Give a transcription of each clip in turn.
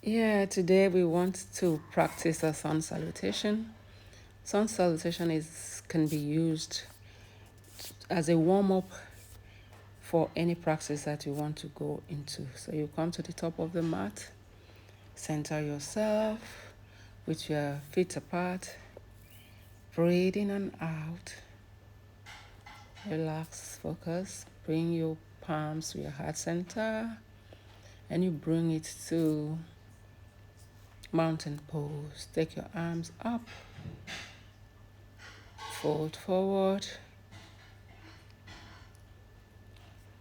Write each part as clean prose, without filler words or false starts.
Yeah, today we want to practice a sun salutation. Sun salutation can be used as a warm up for any practice that you want to go into. So you come to the top of the mat, center yourself with your feet apart, breathe in and out. Relax, focus. Bring your palms to your heart center and you bring it to mountain pose. Take your arms up, fold forward,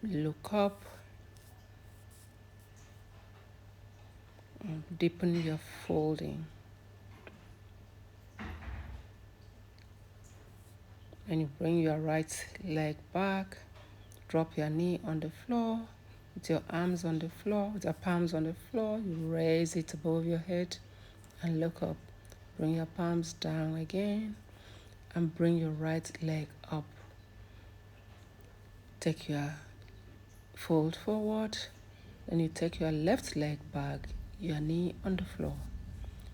look up, and deepen your folding. And you bring your right leg back, drop your knee on the floor, with your arms on the floor, with your palms on the floor, you raise it above your head and look up. Bring your palms down again and bring your right leg up. Take your fold forward, then you take your left leg back, your knee on the floor.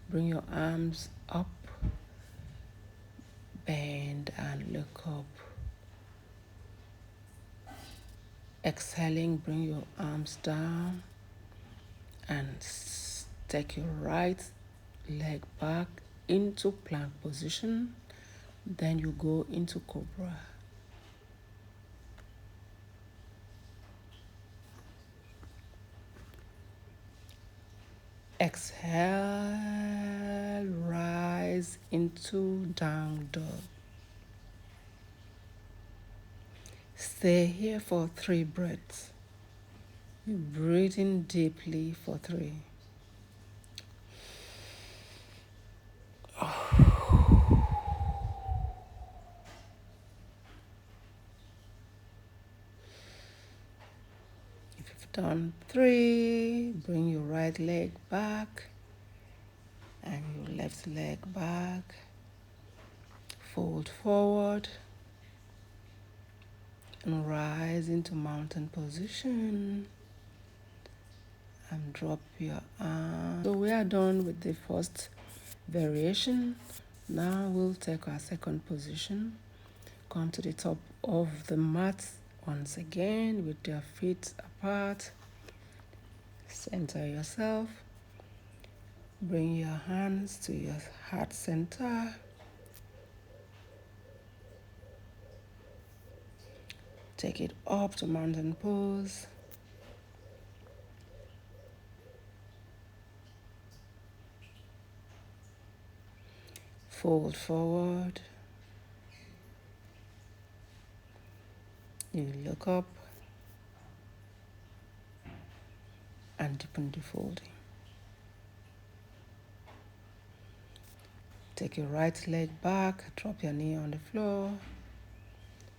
Bring your arms up, bend and look up. Exhaling, bring your arms down and take your right leg back into plank position. Then you go into cobra. Exhale, rise into down dog. Stay here for 3 breaths. You breathe in deeply for 3. If you've done 3, bring your right leg back and your left leg back. Fold forward and rise into mountain position and drop your arm. So we are done with the first variation. Now we'll take our second position. Come to the top of the mat once again with your feet apart. Center yourself. Bring your hands to your heart center. Take it up to mountain pose. Fold forward. You look up and deepen the folding. Take your right leg back, drop your knee on the floor.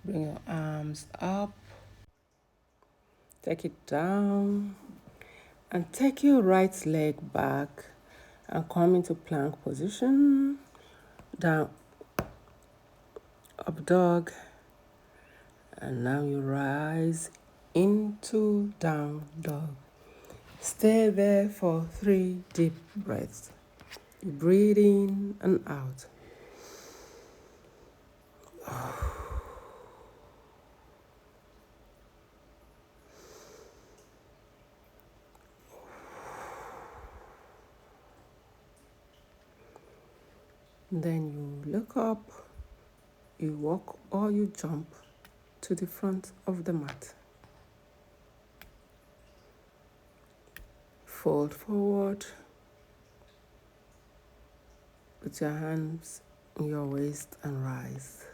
Bring your arms up. Take it down. And take your right leg back and come into plank position. Down, up dog. And now you rise into down dog. Stay there for 3 deep breaths. You breathe in and out. Then you look up, you walk or you jump to the front of the mat. Fold forward with your hands in your waist and rise.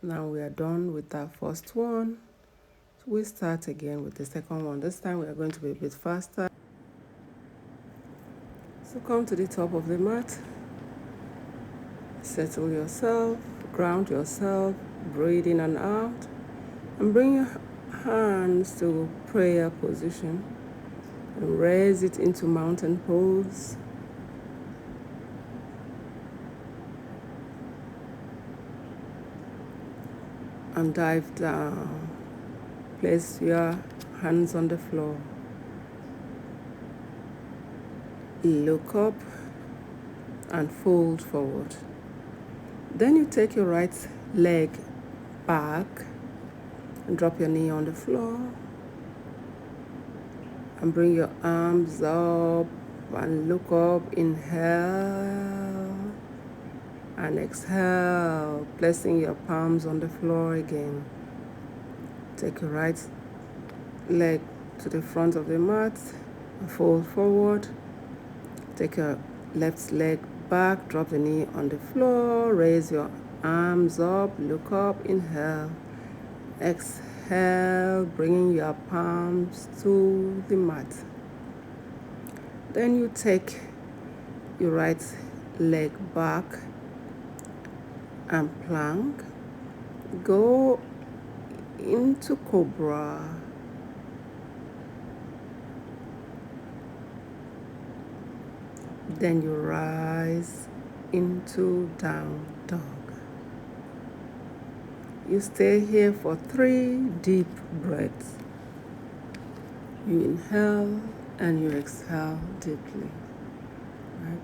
Now we are done with that first one. So we start again with the second one. This time we are going to be a bit faster. So come to the top of the mat. Settle yourself, ground yourself, breathe in and out, and bring your hands to prayer position and raise it into mountain pose. And dive down. Place your hands on the floor. look up, and fold forward. Then you take your right leg back and drop your knee on the floor and bring your arms up and look up. Inhale and exhale, placing your palms on the floor again. Take your right leg to the front of the mat and fold forward. Take your left leg back, drop the knee on the floor, raise your arms up, look up, inhale, exhale, bringing your palms to the mat. Then you take your right leg back and plank, go into cobra. Then you rise into down dog. You stay here for 3 deep breaths. You inhale and you exhale deeply. Right?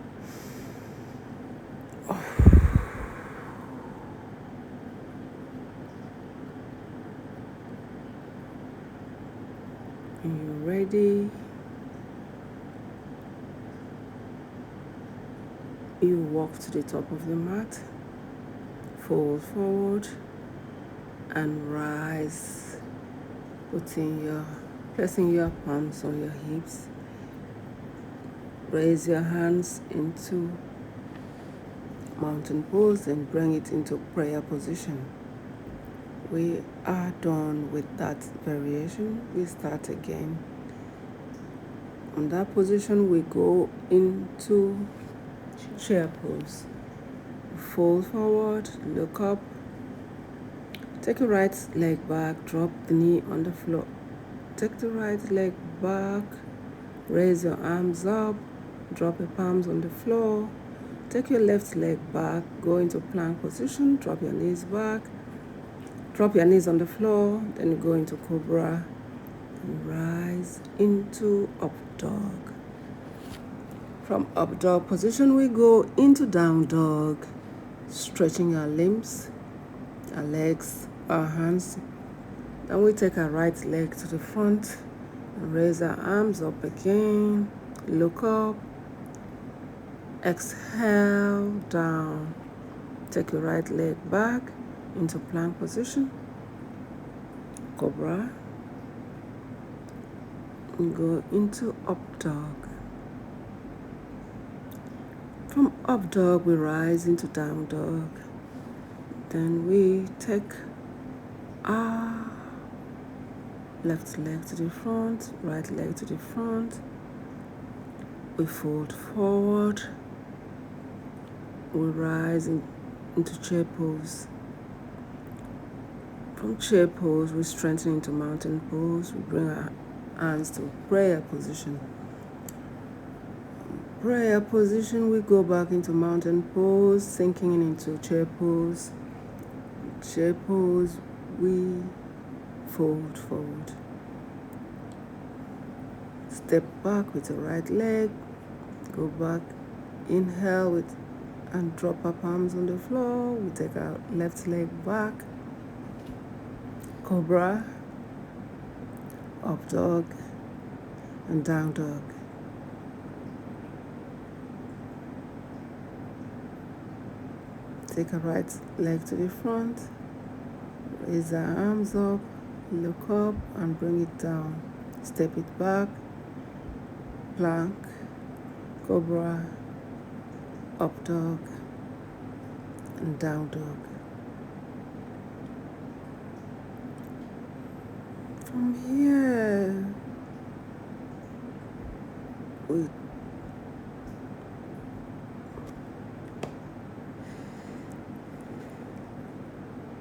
When you're ready, you walk to the top of the mat, fold forward, and rise, placing your palms on your hips. Raise your hands into mountain pose and bring it into prayer position. We are done with that variation. We start again. On that position, we go into chair pose. Fold forward, look up. Take your right leg back, drop the knee on the floor. Take the right leg back, raise your arms up, drop your palms on the floor. Take your left leg back, go into plank position, drop your knees back, drop your knees on the floor, then you go into cobra and rise into up dog. From up dog position, we go into down dog, stretching our limbs, our legs, our hands. Then we take our right leg to the front and raise our arms up again, look up, exhale, down. Take your right leg back into plank position, cobra, and go into up dog. From up dog, we rise into down dog. Then we take our left leg to the front, right leg to the front. We fold forward. We rise into chair pose. From chair pose, we strengthen into mountain pose. We bring our hands to prayer position. Prayer position, we go back into mountain pose, sinking into chair pose. Chair pose, we fold forward. Step back with the right leg, go back, inhale and drop our palms on the floor. We take our left leg back, cobra, up dog, and down dog. Take our right leg to the front, raise our arms up, look up and bring it down. Step it back, plank, cobra, up dog, and down dog. From here,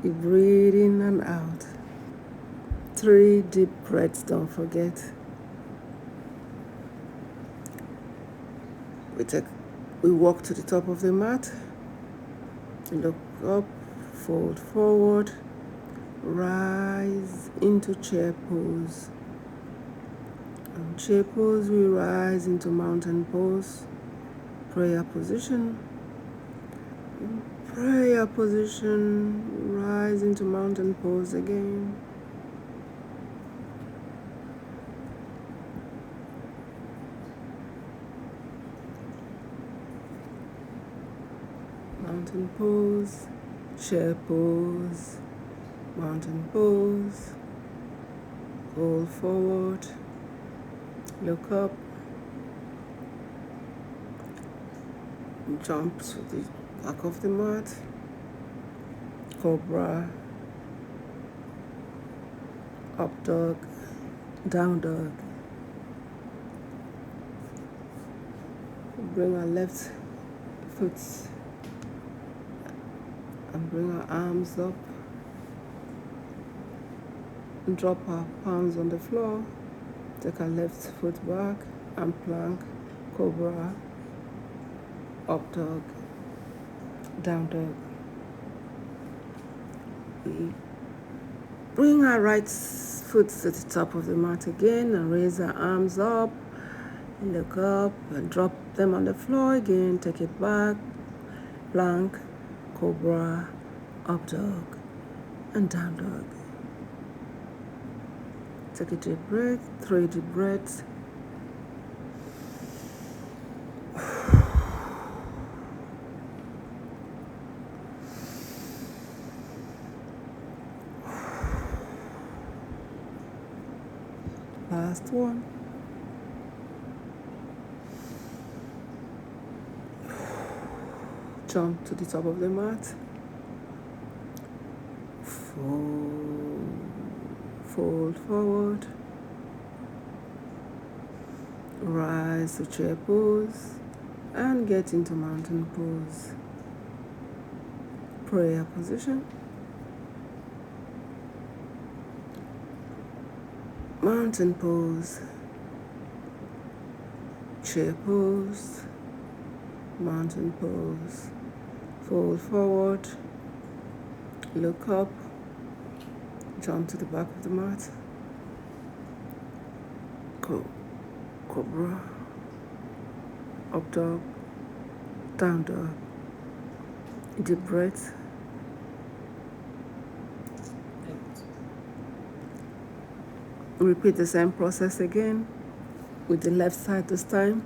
you breathe in and out. 3 deep breaths, don't forget. We walk to the top of the mat, look up, fold forward, rise into chair pose, and Chair pose, we rise into mountain pose. Prayer position. Prayer position, rise into mountain pose again. Mountain pose, chair pose, mountain pose, fold forward, look up, jump to the back of the mat, cobra, up dog, down dog. Bring our left foot and bring our arms up. Drop our palms on the floor. Take our left foot back and plank, cobra, up dog, down dog. Bring our right foot to the top of the mat again and raise our arms up. Look up and drop them on the floor again. Take it back, plank, cobra, up dog, and down dog. Take a deep breath, 3 deep breaths. Last one. Jump to the top of the mat. Fold forward. Rise to chair pose and get into mountain pose. Prayer position. Mountain pose. Chair pose. Mountain pose. Fold forward. Look up. Jump to the back of the mat. Cobra. Up dog. Down dog. Deep breath. Repeat the same process again with the left side this time.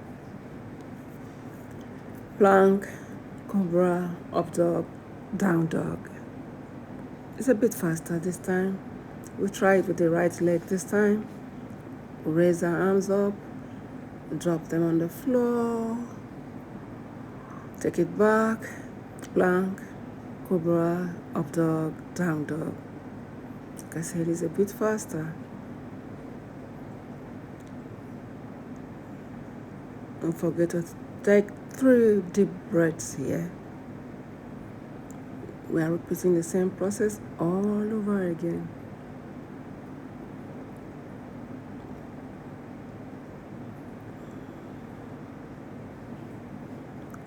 Plank, cobra, up dog, down dog. It's a bit faster this time. We'll try it with the right leg this time. Raise our arms up, drop them on the floor. Take it back, plank, cobra, up dog, down dog. Like I said, it's a bit faster. Don't forget to take 3 deep breaths here. We are repeating the same process all over again.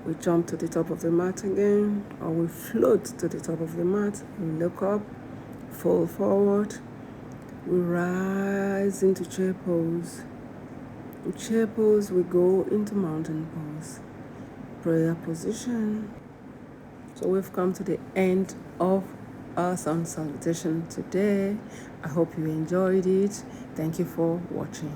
We jump to the top of the mat again, or we float to the top of the mat. We look up, fold forward. We rise into chair pose. In chair pose, we go into mountain pose. Prayer position. So we've come to the end of our sun salutation today. I hope you enjoyed it. Thank you for watching.